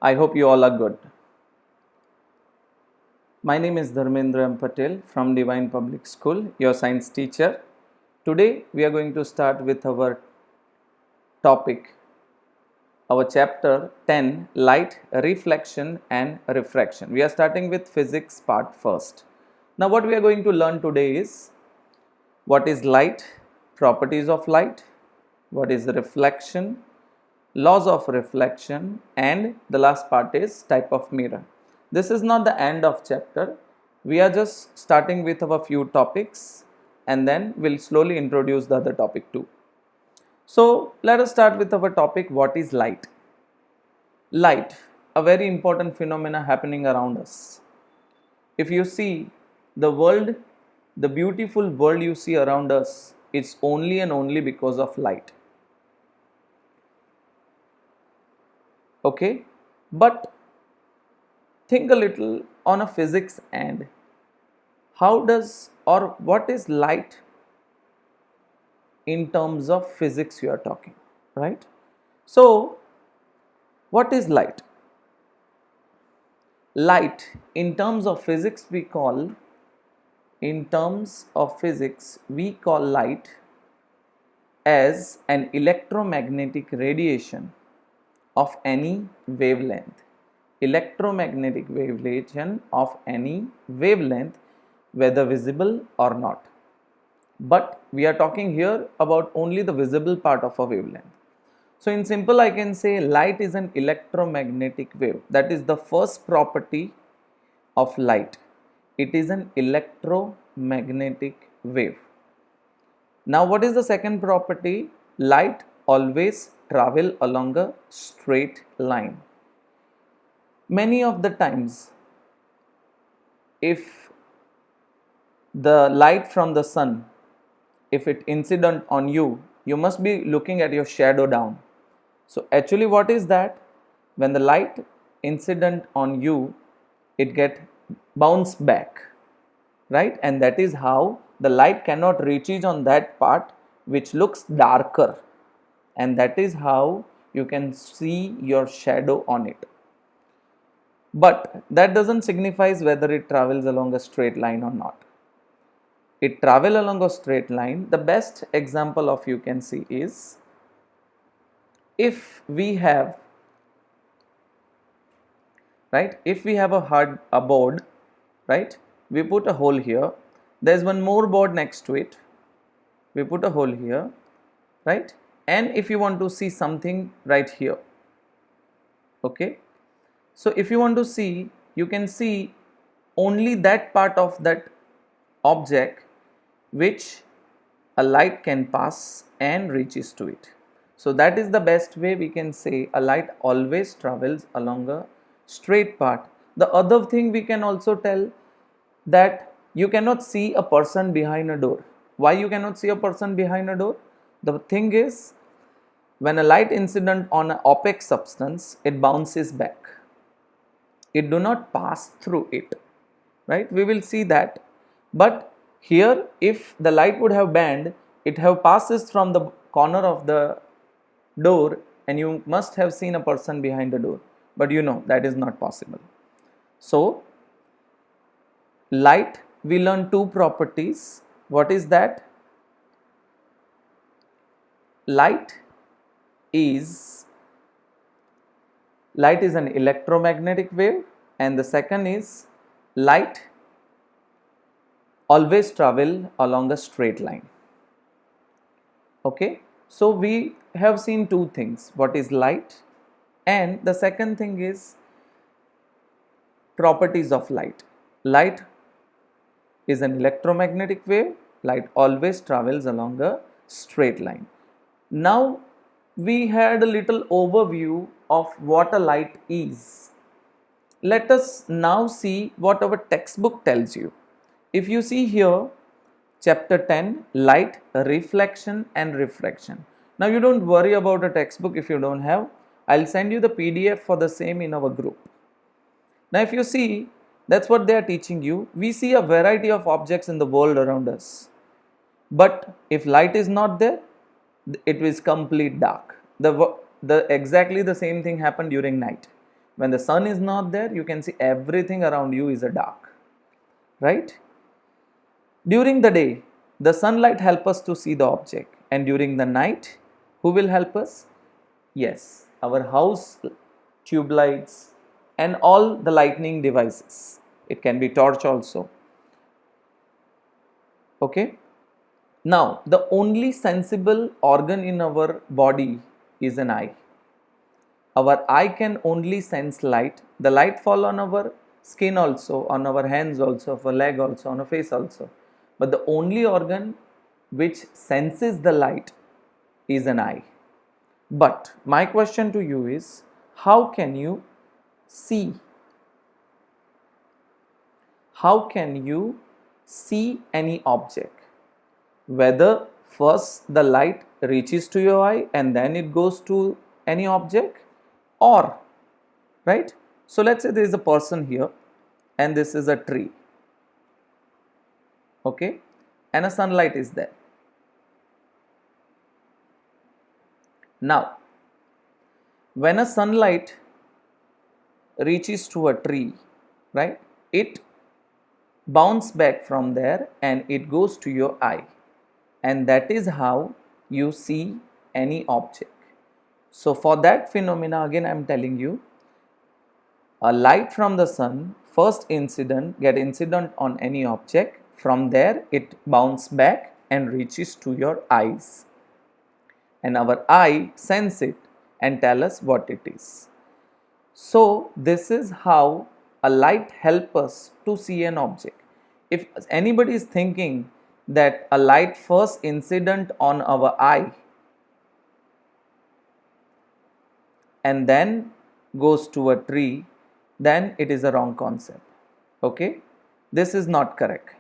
I hope you all are good. My name is Dharmendra M. Patel from Divine Public School, your science teacher. Today we are going to start with our topic, our chapter 10, Light, Reflection and Refraction. We are starting with physics part first. Now what we are going to learn today is what is light, properties of light, what is reflection, laws of reflection, and the last part is type of mirror. This is not the end of chapter. We are just starting with our few topics and then we'll slowly introduce the other topic too. So let us start with our topic, what is light? Light, a very important phenomena happening around us. If you see the world, the beautiful world you see around us, it's only and only because of light. Okay, but think a little on a physics end. How does or what is light in terms of physics you are talking, right? So what is light? Light in terms of physics we call light as an electromagnetic radiation of any wavelength. Electromagnetic radiation of any wavelength, whether visible or not. But we are talking here about only the visible part of a wavelength. So in simple, I can say light is an electromagnetic wave. That is the first property of light. It is an electromagnetic wave. Now what is the second property? Light always travel along a straight line. Many of the times, if the light from the sun, if it incident on you, you must be looking at your shadow down. So actually what is that? When the light incident on you, it get bounced back, right? And that is how the light cannot reach on that part which looks darker, and that is how you can see your shadow on it. But that doesn't signify whether it travels along a straight line or not. It travel along a straight line. The best example of you can see is if we have, right, if we have a board, right, we put a hole here, there's one more board next to it, we put a hole here, right, and if you want to see something right here, okay, so if you want to see, you can see only that part of that object which a light can pass and reaches to it. So that is the best way we can say a light always travels along a straight path. The other thing we can also tell that you cannot see a person behind a door. Why you cannot see a person behind a door? The thing is, when a light incident on an opaque substance, it bounces back. It do not pass through it, right? We will see that. But here, if the light would have bent, it have passes from the corner of the door and you must have seen a person behind the door. But you know that is not possible. So light, we learn two properties. What is that? Light is an electromagnetic wave, and the second is light always travel along a straight line. Okay, so we have seen two things, what is light, and the second thing is properties of light. Light is an electromagnetic wave. Light always travels along a straight line. Now we had a little overview of what a light is. Let us now see what our textbook tells you. If you see here, chapter 10, light, reflection and refraction. Now you don't worry about a textbook if you don't have. I'll send you the PDF for the same in our group. Now if you see, that's what they are teaching you. We see a variety of objects in the world around us. But if light is not there, it is complete dark. Exactly the same thing happened during night. When the sun is not there, you can see everything around you is a dark, right? During the day, the sunlight helps us to see the object, and during the night, who will help us? Yes, our house tube lights and all the lightning devices. It can be torch also. Okay. Now, the only sensible organ in our body is an eye. Our eye can only sense light. The light fall on our skin also, on our hands also, of our leg also, on our face also. But the only organ which senses the light is an eye. But my question to you is, how can you see? How can you see any object? Whether first the light reaches to your eye and then it goes to any object, or, right? So let's say there is a person here and this is a tree, okay, and a sunlight is there. Now, when a sunlight reaches to a tree, right, it bounces back from there and it goes to your eye, and that is how you see any object. So for that phenomena, again I am telling you, a light from the sun first get incident on any object, from there it bounces back and reaches to your eyes, and our eye sense it and tell us what it is. So this is how a light help us to see an object. If anybody is thinking that a light first incident on our eye and then goes to a tree, then it is a wrong concept. Okay, this is not correct.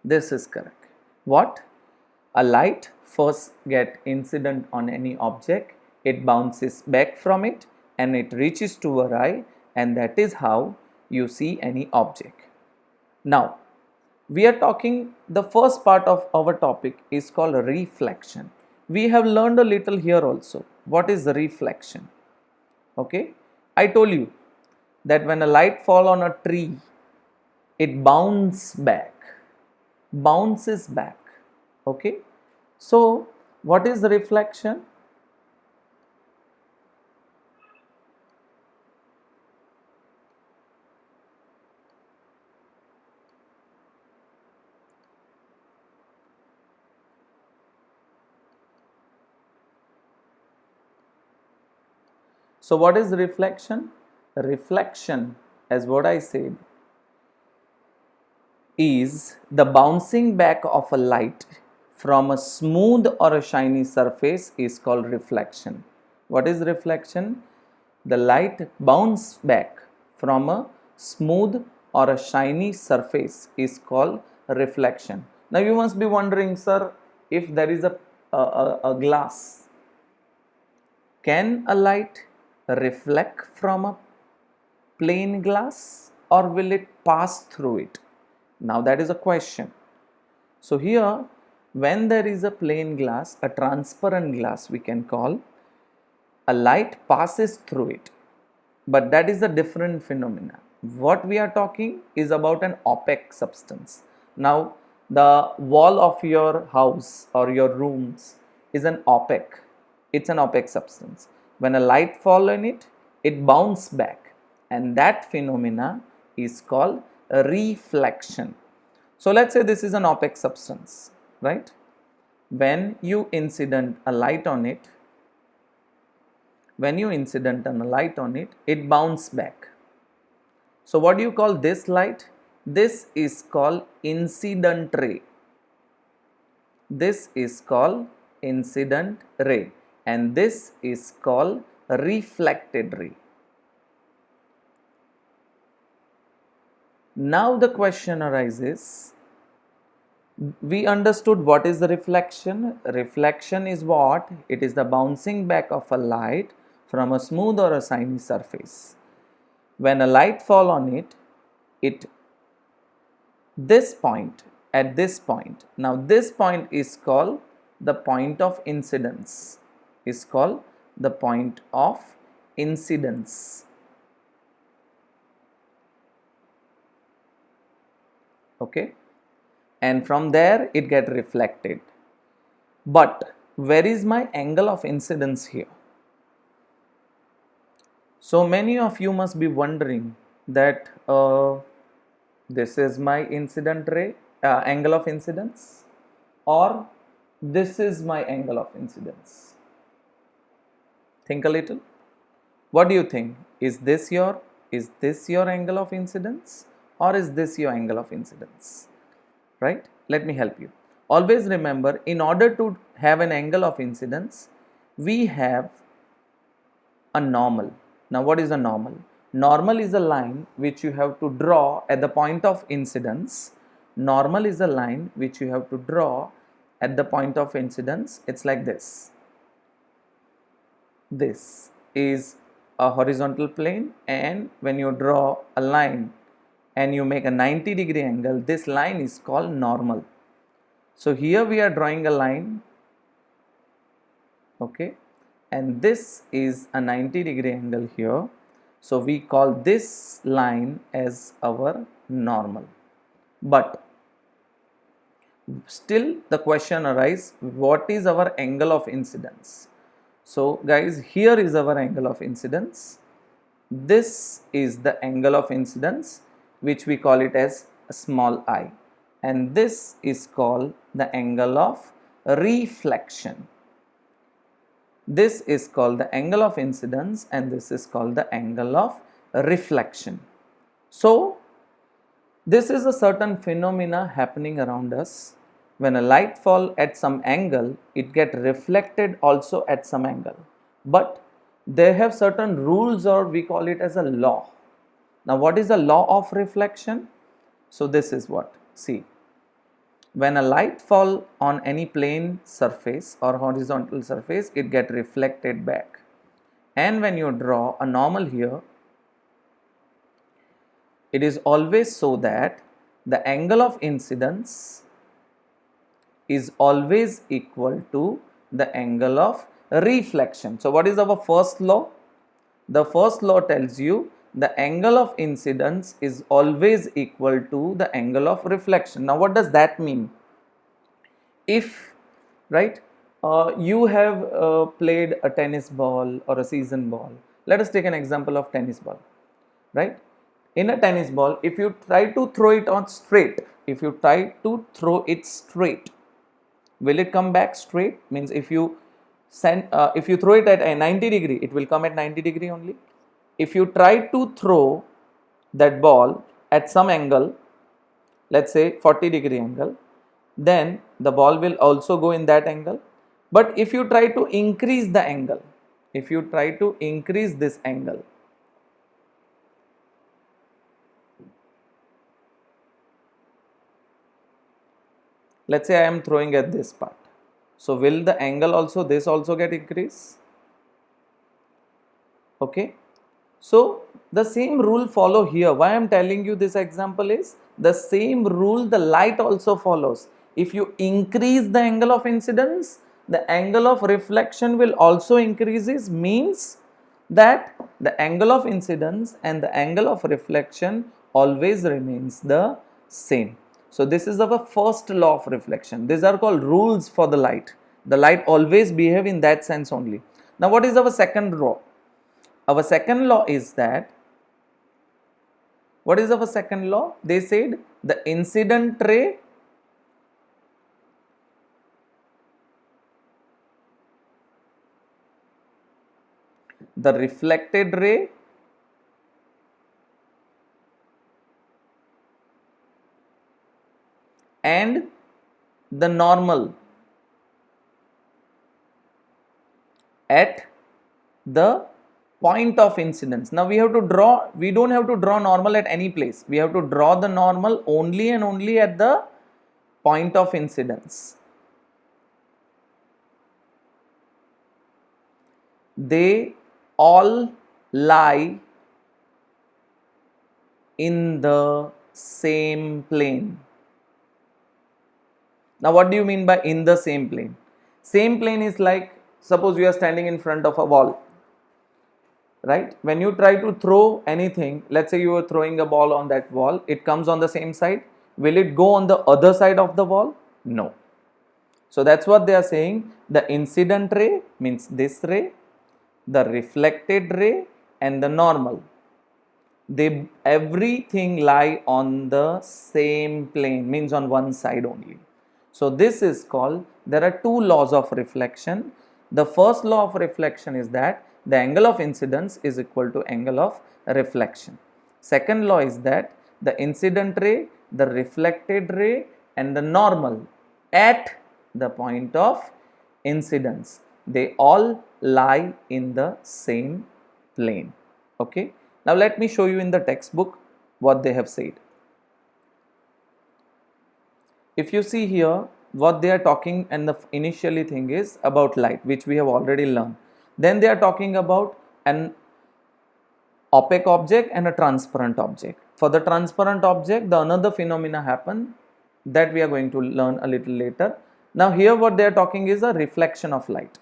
This is correct. What? A light first get incident on any object, it bounces back from it and it reaches to our eye, and that is how you see any object. Now, we are talking, the first part of our topic is called reflection. We have learned a little here also. What is reflection? Okay, I told you that when a light fall on a tree, it bounces back. Okay, so what is the reflection? So what is reflection? Reflection, as what I said, is the bouncing back of a light from a smooth or a shiny surface is called reflection. What is reflection? The light bounce back from a smooth or a shiny surface is called reflection. Now you must be wondering, sir, if there is a glass, can a light reflect from a plain glass or will it pass through it? Now that is a question. So here, when there is a plain glass, a transparent glass we can call, a light passes through it, but that is a different phenomena. What we are talking is about an opaque substance. Now the wall of your house or your rooms is an opaque, it's an opaque substance. When a light fall on it, it bounces back, and that phenomena is called a reflection. So let's say this is an opaque substance, right? When you incident a light on it, it bounces back. So what do you call this light? This is called incident ray. This is called incident ray, and this is called reflected ray. Now the question arises, we understood what is the reflection. Reflection is what? It is the bouncing back of a light from a smooth or a shiny surface. When a light fall on it, at this point, now this point is called the point of incidence, incidence. Okay, and from there it get reflected. But where is my angle of incidence here? So many of you must be wondering that this is my incident ray, angle of incidence, or this is my angle of incidence. Think a little. What do you think? Is this your angle of incidence, or is this your angle of incidence? Right? Let me help you. Always remember, in order to have an angle of incidence, we have a normal. Now, what is a normal? Normal is a line which you have to draw at the point of incidence. Normal is a line which you have to draw at the point of incidence. It's like this. This is a horizontal plane, and when you draw a line and you make a 90-degree angle, this line is called normal. So here we are drawing a line, okay, and this is a 90-degree angle here. So we call this line as our normal. But still the question arises, what is our angle of incidence? So guys, here is our angle of incidence. This is the angle of incidence, which we call it as a small I, and this is called the angle of reflection. This is called the angle of incidence, and this is called the angle of reflection. So this is a certain phenomena happening around us. When a light fall at some angle, it get reflected also at some angle, but they have certain rules, or we call it as a law. Now what is the law of reflection? So this is what, see, when a light fall on any plane surface or horizontal surface, it get reflected back, and when you draw a normal here, it is always so that the angle of incidence is always equal to the angle of reflection. So what is our first law? The first law tells you the angle of incidence is always equal to the angle of reflection. Now what does that mean? If, right, you have played a tennis ball or a season ball. Let us take an example of tennis ball, right? In a tennis ball, if you try to throw it on straight, will it come back straight? Means if you throw it at a 90 degree, it will come at 90 degree only. If you try to throw that ball at some angle, let's say 40 degree angle, then the ball will also go in that angle. But if you try to increase the angle, if you try to increase this angle, let's say I am throwing at this part, so will the angle also, this also get increased? Okay, so the same rule follow here. Why I am telling you this example is the same rule the light also follows. If you increase the angle of incidence, the angle of reflection will also increases, means that the angle of incidence and the angle of reflection always remains the same. So this is our first law of reflection. These are called rules for the light. The light always behave in that sense only. Now what is our second law? Our second law is that, what is our second law? They said the incident ray the reflected ray and the normal at the point of incidence. Now we have to draw, we don't have to draw normal at any place. We have to draw the normal only and only at the point of incidence. They all lie in the same plane. Now what do you mean by in the same plane? Same plane is like, suppose you are standing in front of a wall. right? When you try to throw anything, let's say you are throwing a ball on that wall, it comes on the same side. Will it go on the other side of the wall? No. So that's what they are saying. The incident ray means this ray, the reflected ray and the normal. They everything lie on the same plane, means on one side only. So this is called, there are two laws of reflection. The first law of reflection is that the angle of incidence is equal to angle of reflection. Second law is that the incident ray, the reflected ray and the normal at the point of incidence, they all lie in the same plane. Okay. Now let me show you in the textbook what they have said. If you see here, what they are talking, and the initially thing is about light, which we have already learned. Then they are talking about an opaque object and a transparent object. For the transparent object, the another phenomena happen that we are going to learn a little later. Now here what they are talking is a reflection of light.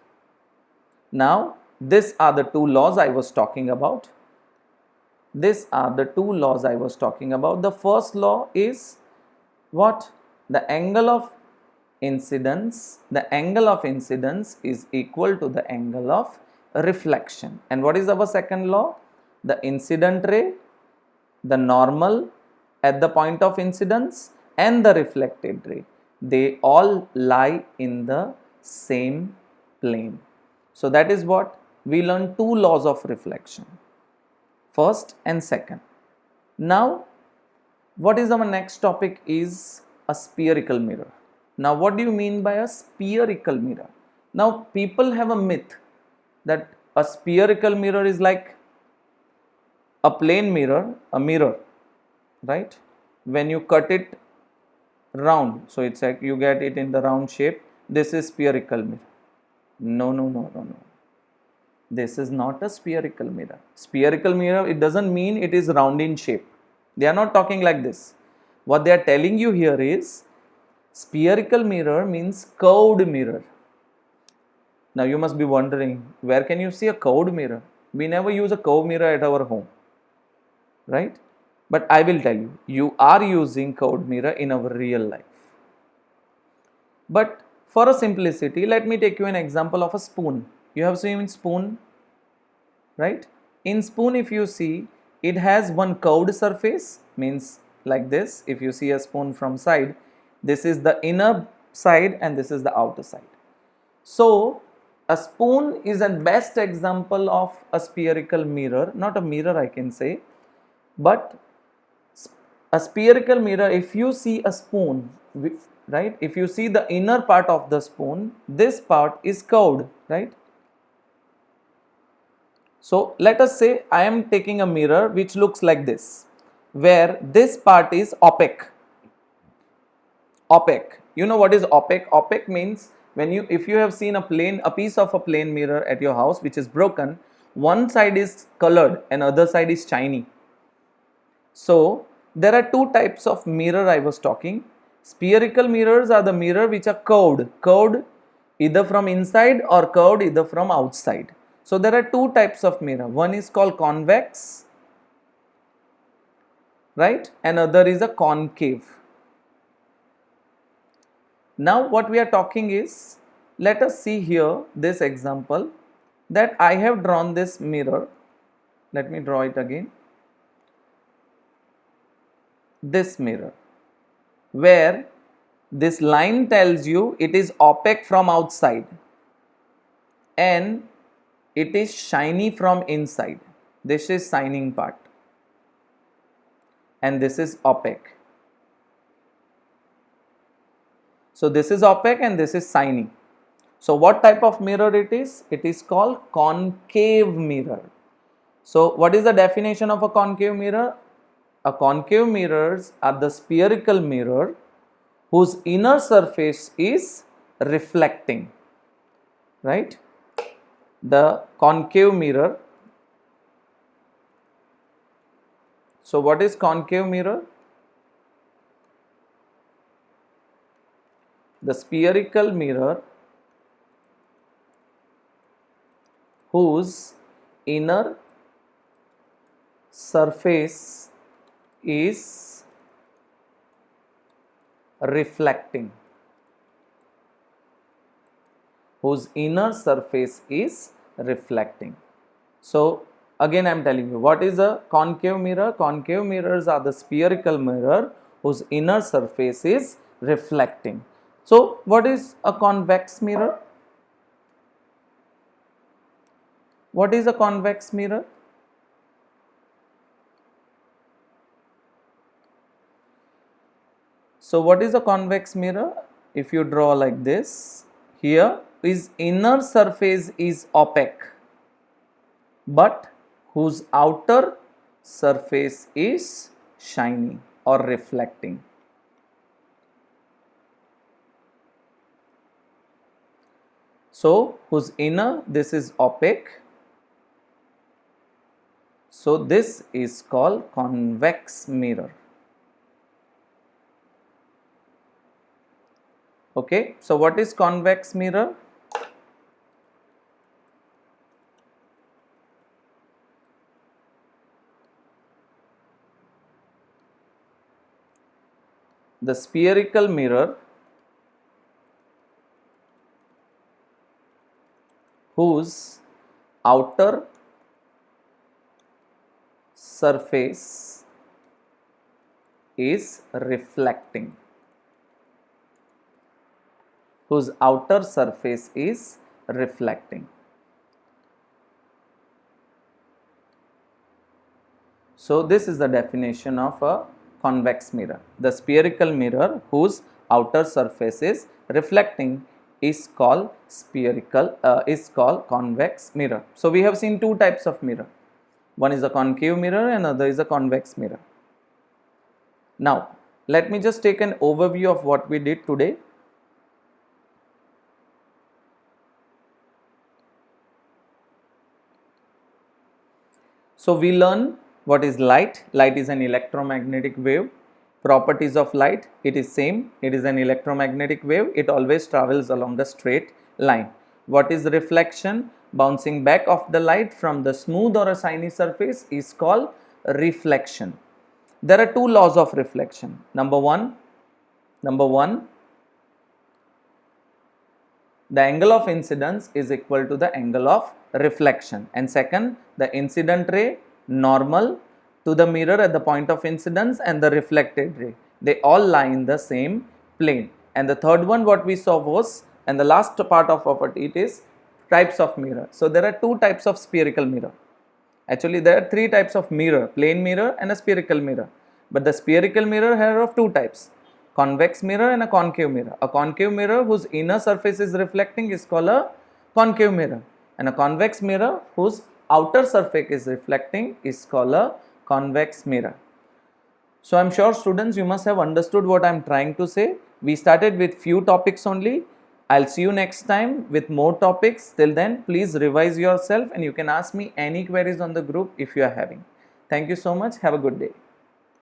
Now these are the two laws I was talking about. These are the two laws I was talking about. The first law is what? The angle of incidence. The angle of incidence is equal to the angle of reflection. And what is our second law? The incident ray, the normal at the point of incidence and the reflected ray, they all lie in the same plane. So that is what we learn, two laws of reflection, first and second. Now what is our next topic is a spherical mirror. Now what do you mean by a spherical mirror? Now people have a myth that a spherical mirror is like a plain mirror, a mirror, right? When you cut it round, so it's like you get it in the round shape, this is spherical mirror. No. This is not a spherical mirror. Spherical mirror, it doesn't mean it is round in shape. They are not talking like this. What they are telling you here is spherical mirror means curved mirror. Now you must be wondering, where can you see a curved mirror? We never use a curved mirror at our home, right? But I will tell you, you are using curved mirror in our real life. But for a simplicity, let me take you an example of a spoon. You have seen spoon, right? In spoon, if you see, it has one curved surface, means like this. If you see a spoon from side, this is the inner side and this is the outer side. So a spoon is a best example of a spherical mirror, not a mirror I can say, but a spherical mirror. If you see a spoon, right, if you see the inner part of the spoon, this part is curved, right? So let us say I am taking a mirror which looks like this, where this part is opaque. Opaque. You know what is opaque? Opaque means when you, if you have seen a piece of a plain mirror at your house which is broken, one side is colored and other side is shiny. So there are two types of mirror I was talking. Spherical mirrors are the mirror which are curved either from inside or curved either from outside. So there are two types of mirror. One is called convex, right? And other is a concave. Now what we are talking is, let us see here this example that I have drawn this mirror. Let me draw it again. This mirror, where this line tells you it is opaque from outside and it is shiny from inside. This is shining part and this is opaque. So this is opaque and this is shiny. So what type of mirror it is? It is called concave mirror. So what is the definition of a concave mirror? A concave mirrors are the spherical mirror whose inner surface is reflecting, right? The concave mirror. So what is concave mirror? The spherical mirror whose inner surface is reflecting, whose inner surface is reflecting. So again I am telling you, what is a concave mirror? Concave mirrors are the spherical mirror whose inner surface is reflecting. So what is a convex mirror? What is a convex mirror? So what is a convex mirror? If you draw like this, here is inner surface is opaque, but whose outer surface is shiny or reflecting. So whose inner, this is opaque, so this is called convex mirror. Okay, so what is convex mirror? The spherical mirror whose outer surface is reflecting, whose outer surface is reflecting. So this is the definition of a convex mirror. The spherical mirror whose outer surface is reflecting is called convex mirror. So we have seen two types of mirror. One is a concave mirror and another is a convex mirror. Now let me just take an overview of what we did today. So we learn what is light. Light is an electromagnetic wave. Properties of light, it is same. It is an electromagnetic wave. It always travels along a straight line. What is reflection? Bouncing back of the light from the smooth or a shiny surface is called reflection. There are two laws of reflection. Number one, the angle of incidence is equal to the angle of reflection, and second, the incident ray normal to the mirror at the point of incidence and the reflected ray, they all lie in the same plane. And the third one what we saw was, and the last part of it is types of mirror. So there are two types of spherical mirror. Actually there are three types of mirror: plane mirror and a spherical mirror. But the spherical mirror are of two types: convex mirror and a concave mirror. A concave mirror whose inner surface is reflecting is called a concave mirror, and a convex mirror whose outer surface is reflecting is called a convex mirror. So I am sure students you must have understood what I am trying to say. We started with few topics only. I'll see you next time with more topics. Till then, please revise yourself and you can ask me any queries on the group if you are having. Thank you so much. Have a good day.